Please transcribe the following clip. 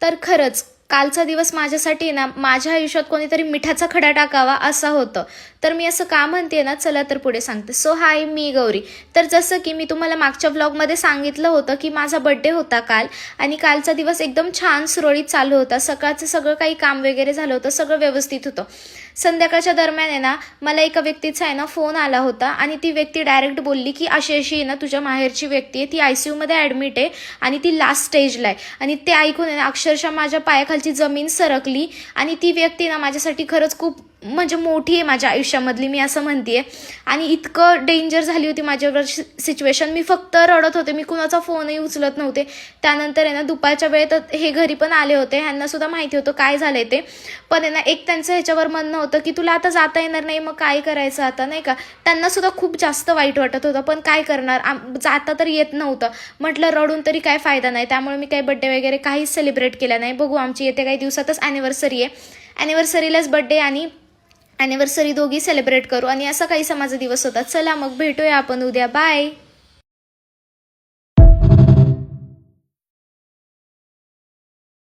तर खरंच कालचा दिवस माझ्यासाठी ना माझ्या आयुष्यात कोणीतरी मिठाचा खडा टाकावा असं होतं. तर मी असं का म्हणते ना, चला तर पुढे सांगते. सो हाय, मी गौरी. तर जसं की मी तुम्हाला मागच्या व्लॉगमध्ये सांगितलं होतं की माझा बड्डे होता काल आणि कालचा दिवस एकदम छान सुरळीत चालू होता. सकाळचं सगळं काही काम वगैरे झालं होतं, सगळं व्यवस्थित होतं. संध्याकाळच्या दरम्यान आहे ना मला एका व्यक्तीचा आहे ना फोन आला होता आणि ती व्यक्ती डायरेक्ट बोलली की अशी अशी आहे ना तुझ्या माहेरची व्यक्ती आहे, ती ICU ॲडमिट आहे आणि ती लास्ट स्टेजला आहे. आणि ते ऐकून आहे ना अक्षरशः माझ्या पायाखालची जमीन सरकली. आणि ती व्यक्ती ना माझ्यासाठी खरंच खूप म्हणजे मोठी आहे माझ्या आयुष्यामधली, मी असं म्हणते. आणि इतकं डेंजर झाली होती माझ्यावर सिच्युएशन, मी फक्त रडत होते, मी कुणाचा फोनही उचलत नव्हते. त्यानंतर आहे ना दुपारच्या वेळेत हे घरी पण आले होते, ह्यांनासुद्धा माहिती होतं काय झालं ते. पण आहे ना एक त्यांचं ह्याच्यावर म्हणणं होतं की तुला आता जाता येणार नाही, मग काय करायचं आता, नाही का. त्यांनासुद्धा खूप जास्त वाईट वाटत होतं, पण काय करणार, जाता तर येत नव्हतं. म्हटलं रडून तरी काय फायदा नाही, त्यामुळे मी काही बड्डे वगैरे काहीच सेलिब्रेट केला नाही. बघू, आमची येत्या काही दिवसातच ॲनिव्हर्सरी आहे, ॲनिव्हर्सरीलाच बड्डे आणि ॲनिव्हर्सरी दोघी सेलिब्रेट करू. आणि असा काहीसा माझा दिवस होता. चला मग भेटूया आपण उद्या. बाय.